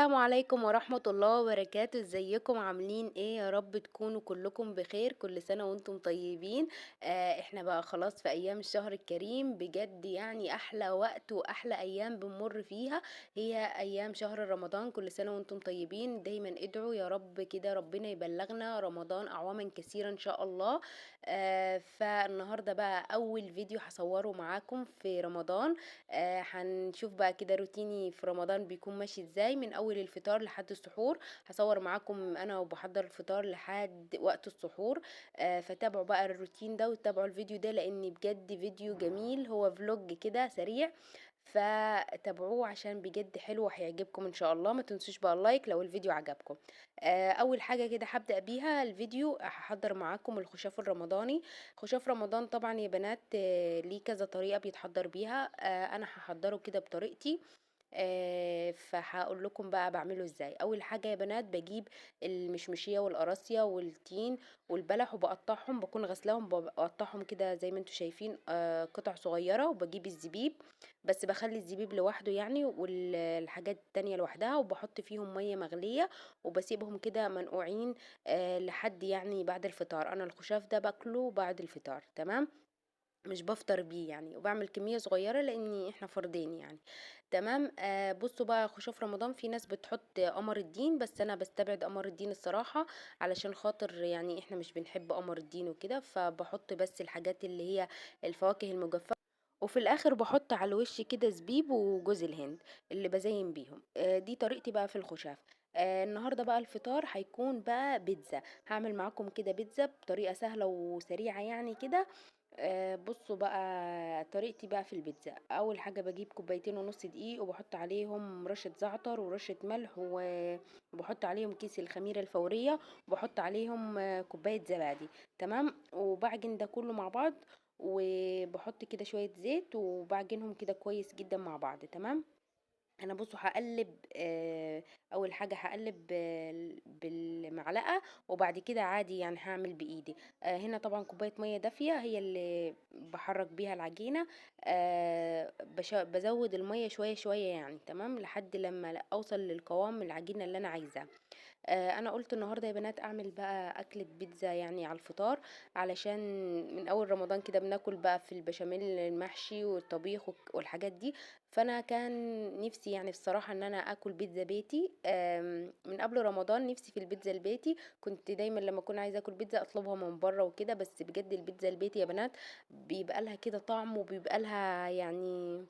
السلام عليكم ورحمة الله وبركاته، ازيكم عاملين ايه؟ يا رب تكونوا كلكم بخير، كل سنة وانتم طيبين. احنا بقى خلاص في ايام الشهر الكريم، بجد يعني احلى وقت واحلى ايام بنمر فيها هي ايام شهر رمضان. كل سنة وانتم طيبين، دايما ادعوا يا رب كده ربنا يبلغنا رمضان اعواما كثيرة ان شاء الله. فالنهاردة بقى اول فيديو هصوره معاكم في رمضان. هنشوف بقى كده روتيني في رمضان بيكون ماشي ازاي من اول الفطار لحد السحور. هصور معاكم انا وبحضر الفطار لحد وقت السحور. فتابعوا بقى الروتين ده وتابعوا الفيديو ده لان بجد فيديو جميل، هو فلوج كده سريع. فتابعوه عشان بجد حلو وهيعجبكم ان شاء الله. ما تنسوش بقى اللايك لو الفيديو عجبكم. اول حاجه كده هبدا بيها الفيديو، هحضر معاكم الخشاف الرمضاني. خشاف رمضان طبعا يا بنات ليه كذا طريقه بيتحضر بيها. انا هحضره كده بطريقتي. فهقول لكم بقى بعمله ازاي. اول حاجه يا بنات بجيب المشمشيه والقراصيه والتين والبلح وبقطعهم، بكون غسلاهم بقطعهم كده زي ما انتم شايفين قطع صغيره. وبجيب الزبيب، بس بخلي الزبيب لوحده يعني والحاجات التانية لوحدها، وبحط فيهم ميه مغليه وبسيبهم كده منقوعين لحد يعني بعد الفطار. انا الخشاف ده باكله بعد الفطار، تمام، مش بافطر بيه يعني، وباعمل كمية صغيرة لإني إحنا فردين يعني. تمام. بصوا بقى خشوف رمضان في ناس بتحط قمر الدين، بس أنا بستبعد قمر الدين الصراحة، علشان خاطر يعني إحنا مش بنحب قمر الدين وكده، فبحط بس الحاجات اللي هي الفواكه المجففة. وفي الآخر بحط على الوش كده زبيب وجوز الهند اللي بزين بيهم. دي طريقتي بقى في الخشاف. النهارده بقى الفطار هيكون بقى بيتزا. هعمل معاكم كده بيتزا بطريقة سهلة وسريعة يعني كده. بصوا بقى طريقتي بقى في البيتزا. اول حاجه بجيب كوبايتين ونص دقيق وبحط عليهم رشه زعتر ورشه ملح وبحط عليهم كيس الخميره الفوريه وبحط عليهم كوبايه زبادي. تمام، وبعجن ده كله مع بعض وبحط كده شويه زيت وبعجنهم كده كويس جدا مع بعض. تمام. انا بصوا هقلب. اول حاجه هقلب بالمعلقه، وبعد كده عادي يعني هعمل بايدي. هنا طبعا كوبايه ميه دافيه هي اللي بحرك بيها العجينه. بزود الميه شويه شويه يعني، تمام، لحد لما اوصل للقوام العجينه اللي انا عايزاه. انا قلت النهارده يا بنات اعمل بقى اكله بيتزا يعني على الفطار، علشان من اول رمضان كده بناكل بقى في البشاميل المحشي والطبيخ والحاجات دي. فانا كان نفسي يعني الصراحه ان انا اكل بيتزا بيتي. من قبل رمضان نفسي في البيتزا البيتي. كنت دايما لما اكون عايزه اكل بيتزا اطلبها من بره وكده، بس بجد البيتزا البيتي يا بنات بيبقى لها كده طعم وبيبقى لها يعني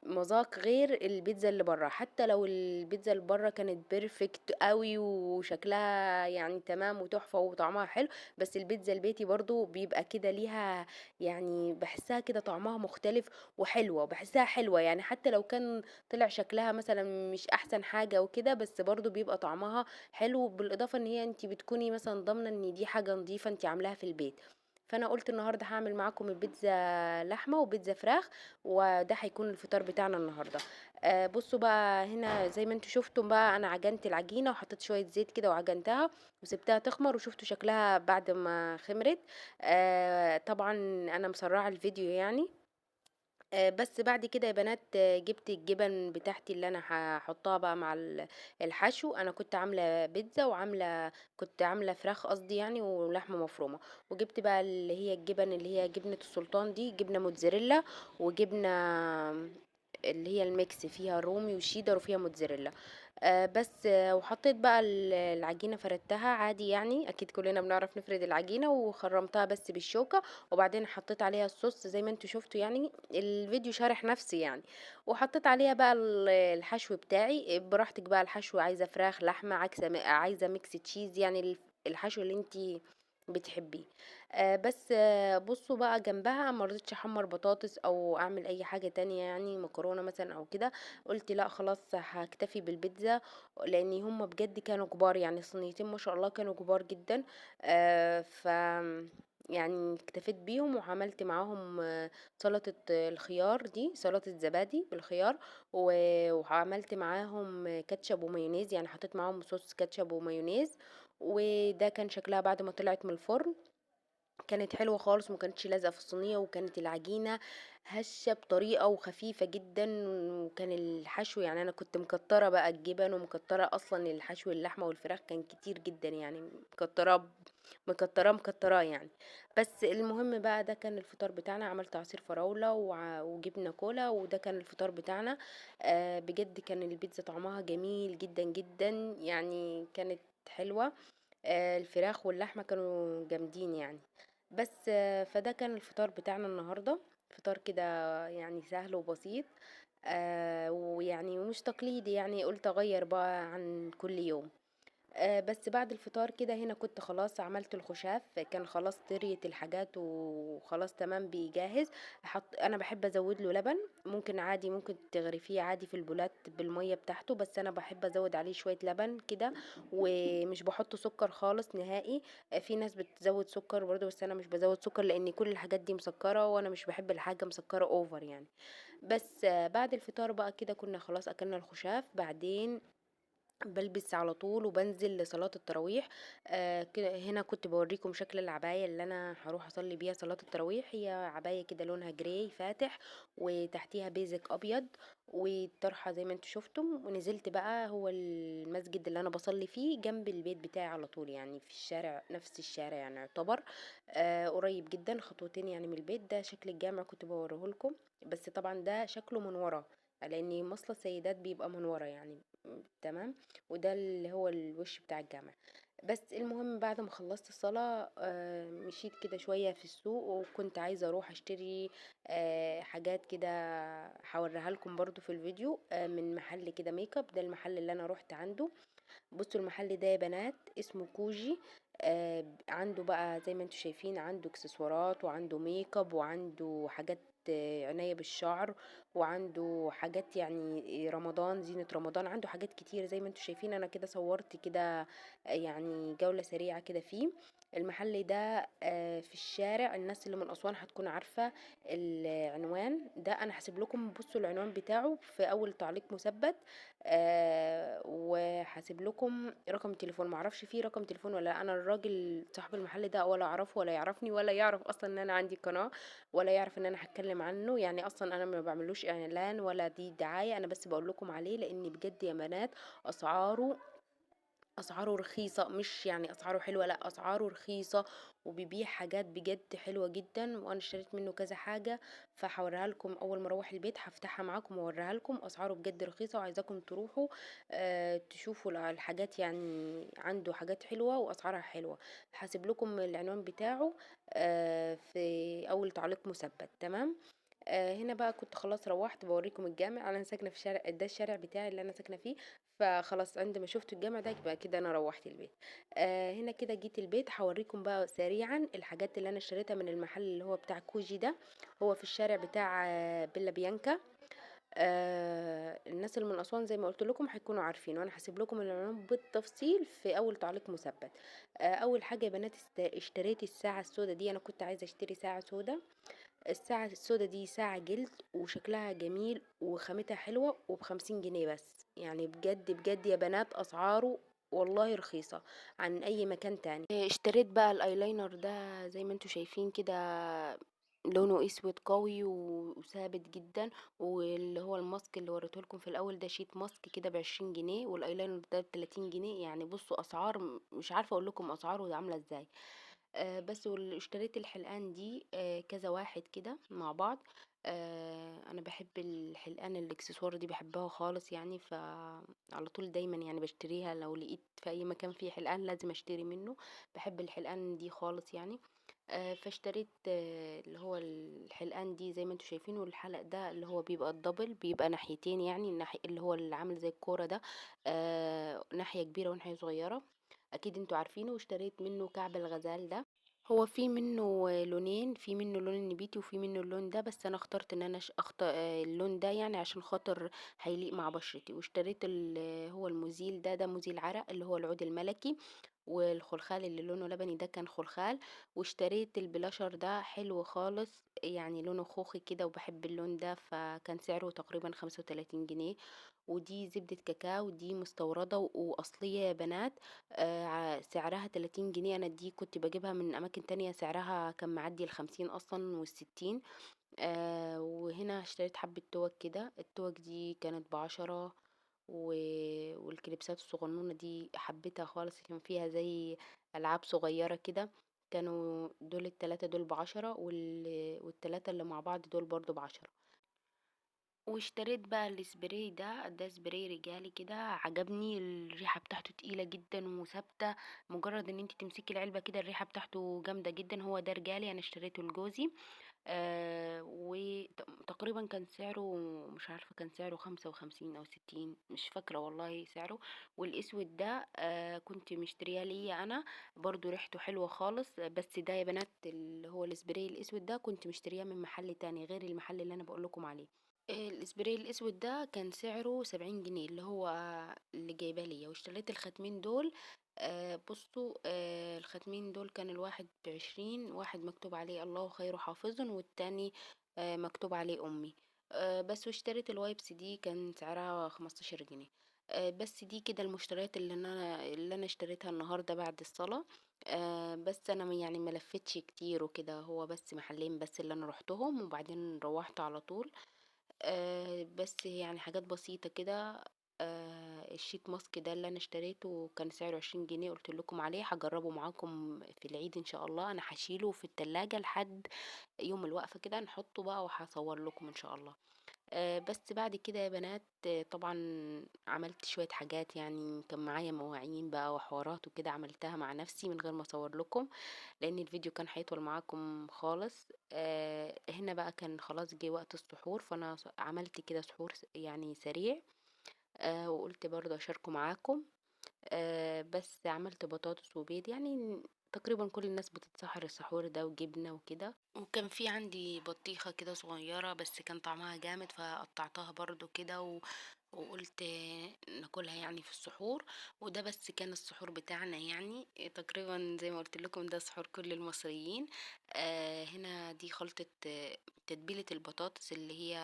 مذاق غير البيتزا اللي بره. حتى لو البيتزا اللي بره كانت بيرفكت قوي وشكلها يعني تمام وتحفة وطعمها حلو، بس البيتزا البيتي برضو بيبقى كده ليها يعني، بحسها كده طعمها مختلف وحلوة، بحسها حلوة يعني. حتى لو كان طلع شكلها مثلا مش احسن حاجة وكده، بس برضو بيبقى طعمها حلو، بالاضافة ان هي انت بتكوني مثلا ضامنة ان دي حاجة نظيفة انت عاملاها في البيت. فانا قلت النهارده هعمل معاكم البيتزا لحمه وبيتزا فراخ، وده هيكون الفطار بتاعنا النهارده. بصوا بقى هنا زي ما انتوا شفتوا بقى انا عجنت العجينه وحطيت شويه زيت كده وعجنتها وسبتها تخمر، وشفتوا شكلها بعد ما خمرت. طبعا انا مسرعه الفيديو يعني. بس بعد كده يا بنات جبت الجبن بتاعتي اللي انا هحطها بقى مع الحشو. انا كنت عامله بيتزا كنت عامله فراخ قصدي يعني ولحمه مفرومه. وجبت بقى اللي هي الجبن اللي هي جبنه السلطان دي، جبنه موتزاريلا وجبنه اللي هي الميكس فيها رومي وشيدر وفيها موتزاريلا. بس وحطيت بقى العجينة فردتها عادي يعني، اكيد كلنا بنعرف نفرد العجينة، وخرمتها بس بالشوكة. وبعدين حطيت عليها الصوص زي ما انتوا شفتوا يعني، الفيديو شارح نفسي يعني. وحطيت عليها بقى الحشو بتاعي براحتك بقى. الحشو عايزة فراخ لحمة عايزة ميكس تشيز يعني، الحشو اللي انتي بتحبيه. بس بصوا بقى جنبها ما رضيتش احمر بطاطس او اعمل اي حاجة تانية يعني مكرونة مثلا او كده. قلت لا خلاص هكتفي بالبيتزا، لان هم بجد كانوا كبار يعني، الصينيتين ما شاء الله كانوا كبار جدا. ف يعني اكتفيت بيهم وعملت معاهم سلطة الخيار دي، سلطة زبادي بالخيار. وعملت معاهم كاتشب ومايونيز يعني، حطيت معاهم صوص كاتشب ومايونيز. وده كان شكلها بعد ما طلعت من الفرن، كانت حلوة خالص وما كانتش لازقة في الصينية، وكانت العجينة هشة بطريقة وخفيفة جدًا، وكان الحشو يعني أنا كنت مكتّرة بقى الجبن ومكتّرة أصلًا الحشو اللحمة والفراخ كان كتير جدًا يعني مكتّراه يعني. بس المهم بقى ده كان الفطار بتاعنا، عملت عصير فراولة وجبنة كولا وده كان الفطار بتاعنا. بجد كان البيتزا طعمها جميل جدًا، جدًا، يعني كانت حلوة. الفراخ واللحمة كانوا جامدين يعني. بس فده كان الفطار بتاعنا النهارده، فطار كده يعني سهل وبسيط. ويعني ومش تقليدي يعني قُلت أغيّر بقى عن كل يوم. بس بعد الفطار كده هنا كنت خلاص عملت الخُشاف، كان خلاص طريت الحاجات وخلاص تمام بيجهّز. أنا باحب أزوّد له لبن، ممكن عادي ممكن تغرفيه عادي في البولات بالمَيّة بتاعته، بس أنا باحب أزوّد عليه شوية لبن كده، ومش باحط سُكّر خالص نهائي. في ناس بتزوّد سُكّر برضه، بس أنا مش بازوّد سُكّر لإن كل الحاجات دي مسكّرة، وأنا مش باحب الحاجة مسكّرة over يعني. بس بعد الفطار بقى كده كنا خلاص أكلنا الخُشاف، بعدين بالبس على طول وبانزل لصلاة التراويح. هنا كنت باوريكم شكل العباية اللي انا هروح اصلي بيها صلاة التراويح. هي عباية كده لونها جراي فاتح، وتحتيها بيزك ابيض، والطرحة زي ما انتوا شفتم. ونزلت بقى، هو المسجد اللي انا بصلي فيه جنب البيت بتاعي على طول، يعني في الشارع نفس الشارع يعني يعتبر قريب جدا خطوتين يعني من البيت. ده شكل الجامع كنت بوريه لكم، بس طبعا ده شكله من ورا لان مصلى السيدات بيبقى من ورا يعني. تمام. وده اللي هو الوش بتاع الجامع. بس المهم بعد ما خلصت الصلاة مشيت كده شوية في السوق، وكنت عايزة اروح اشتري حاجات كده هوريها لكم برضو في الفيديو. من محل كده ميك اب، ده المحل اللي انا روحت عنده. بصوا المحل ده يا بنات اسمه كوجي. عنده بقى زي ما انتوا شايفين، عنده اكسسوارات وعنده ميك اب وعنده حاجات عناية بالشعر، وعنده حاجات يعني رمضان، زينة رمضان، عنده حاجات كتير زي ما انتوا شايفين. انا كده صورت كده يعني جولة سريعة كده فيه. المحل ده في الشارع، الناس اللي من أسوان هتكون عارفة العنوان ده. أنا هسيب لكم بصوا العنوان بتاعه في أول تعليق مثبت. وهاسيب لكم رقم تليفون، معرفش فيه رقم تليفون ولا لأ. انا الراجل صاحب المحل ده ولا اعرفه ولا يعرفني ولا يعرف اصلا ان انا عندي قناة، ولا يعرف ان انا هتكلم عنه يعني. اصلا انا ما بعملوش اعلان ولا دي دعاية، انا بس بقول لكم عليه لان بجد يا بنات اسعاره رخيصة، مش يعني اسعاره حلوة، لا اسعاره رخيصة. وبيبيع حاجات بجد حلوة جدا، وانا اشتريت منه كذا حاجة. فهوريها لكم اول ما اروح البيت، هفتحها معاكم واوريها لكم. اسعاره بجد رخيصة، وعايزاكم تروحوا تشوفوا الحاجات يعني. عنده حاجات حلوة واسعارها حلوة. هسيب لكم العنوان بتاعه في اول تعليق مثبت. تمام. هنا بقى كنت خلاص روحت بوريكم الجامع. انا ساكنه في شارع، ده الشارع بتاعي اللي انا ساكنه فيه. فخلاص عندما شفت الجامع ده يبقى كده انا روحت البيت. هنا كده جيت البيت، هوريكم بقى سريعا الحاجات اللي انا اشتريتها من المحل اللي هو بتاع كوجي ده. هو في الشارع بتاع بيلا بيانكا. الناس اللي من اسوان زي ما قلت لكم هيكونوا عارفين، وانا هسيب لكم العنوان بالتفصيل في اول تعليق مثبت. اول حاجه يا بنات اشتريت الساعه السوداء دي. انا كنت عايزه اشتري ساعه سوداء. الساعة السودا دي ساعة جلد وشكلها جميل وخامتها حلوة، وب50 جنيه بس. يعني بجد بجد يا بنات أسعاره والله رخيصة عن أي مكان تاني. اشتريت بقى الايلاينر ده زي ما انتوا شايفين كده، لونه اسود قوي وثابت جدا. واللي هو الماسك اللي وريته لكم في الاول ده شيت ماسك كده ب20 جنيه، والايلاينر ده ب30 جنيه. يعني بصوا اسعار مش عارفه اقول لكم اسعاره عامله ازاي. بس اشتريت الحلقان دي كذا واحد كده مع بعض. انا بحب الحلقان الاكسسوار دي بحبها خالص يعني. فعلى طول دايما يعني بشتريها، لو لقيت في اي مكان فيه حلقان لازم اشتري منه. بحب الحلقان دي خالص يعني. فاشتريت اللي هو الحلقان دي زي ما انتوا شايفين. والحلق ده اللي هو بيبقى الدبل، بيبقى ناحيتين يعني. اللي هو اللي عامل زي الكورة ده ناحية كبيرة وناحية صغيرة، اكيد انتوا عارفينه. واشتريت منه كعب الغزال ده. هو في منه لونين، في منه اللون النبيتي وفي منه اللون ده، بس انا اخترت ان انا اللون ده يعني عشان خاطر هيليق مع بشرتي. واشتريت هو المزيل ده مزيل عرق اللي هو العود الملكي. والخلخال اللي لونه لبني ده كان خلخال. واشتريت البلاشر ده حلو خالص يعني، لونه خوخي كده وبحب اللون ده، فكان سعره تقريبا 35 جنيه. ودي زبدة كاكاو، دي مستوردة وأصلية يا بنات. سعرها 30 جنيه. أنا دي كنت بجيبها من أماكن تانية سعرها كان معدي ال50 أصلا وال60. وهنا اشتريت حبة توك كده، التوك دي كانت ب10، والكليبسات الصغنونة دي حبيتها خالص، كان فيها زي ألعاب صغيرة كده، كانوا دول ال3 دول ب10، والتلاتة اللي مع بعض دول برضه ب10. واشتريت بقى السبراي ده سبراي رجالي كده، عجبني الريحة بتاعته تقيلة جدا وثابتة، مجرد ان انت تمسكي العلبة كده الريحة بتاعته جامدة جدا. هو ده رجالي، انا اشتريته لجوزي. وتقريبا كان سعره، مش عارفة كان سعره 55 او 60، مش فاكرة والله سعره. والاسود ده كنت مشترياه ليا انا، برضو ريحته حلوة خالص. بس ده يا بنات اللي هو السبراي الاسود ده كنت مشترياه من محل تاني غير المحل اللي انا بقولكم عليه. الاسبراي الاسود ده كان سعره 70 جنيه، اللي هو اللي جايبه ليا. واشتريت الختمين دول. بصوا، الختمين دول كان الواحد ب20، واحد مكتوب عليه الله خير حافظ، والتاني مكتوب عليه امي. بس واشتريت الوايبس دي كان سعرها 15 جنيه. بس دي كده المشتريات اللي انا اشتريتها النهارده بعد الصلاة. بس انا يعني ما لفتش كتير وكده، هو بس محلين بس اللي انا روحتهم وبعدين روحت على طول. بس يعني حاجات بسيطة كده. الشيت ماسك ده اللي انا اشتريته كان سعره 20 جنيه، قلت لكم عليه هجربه معاكم في العيد ان شاء الله. انا هشيله في التلاجة لحد يوم الوقفة كده نحطه بقى، وهصور لكم ان شاء الله. بس بعد كده يا بنات، طبعا عملت شوية حاجات، يعني كان معايا مواعين بقى وحوارات وكده، عملتها مع نفسي من غير ما اصور لكم، لان الفيديو كان هيطول معاكم خالص. هنا بقى كان خلاص جه وقت السحور، فانا عملت كده سحور يعني سريع. وقلت برضه اشاركه معاكم. بس عملت بطاطس وبيض، يعني تقريبا كل الناس بتتسحر السحور ده وجبنة وكده. وكان في عندي بطيخة كده صغيرة بس كان طعمها جامد، فقطعتها برضو كده وقلت ناكلها يعني في السحور. وده بس كان السحور بتاعنا، يعني تقريبا زي ما قلت لكم ده سحور كل المصريين. هنا دي خلطة تتبيلة البطاطس اللي هي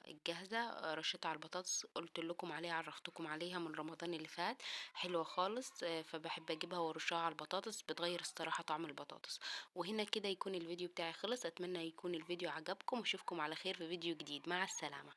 الجاهزة. رشيت على البطاطس، قلت لكم عليها، عرفتكم عليها من رمضان اللي فات، حلوة خالص. فبحب اجيبها وارشها على البطاطس، بتغير الصراحة طعم البطاطس. وهنا كده يكون الفيديو بتاعي خلص، اتمنى يكون الفيديو عجبكم، واشوفكم على خير في فيديو جديد. مع السلامة.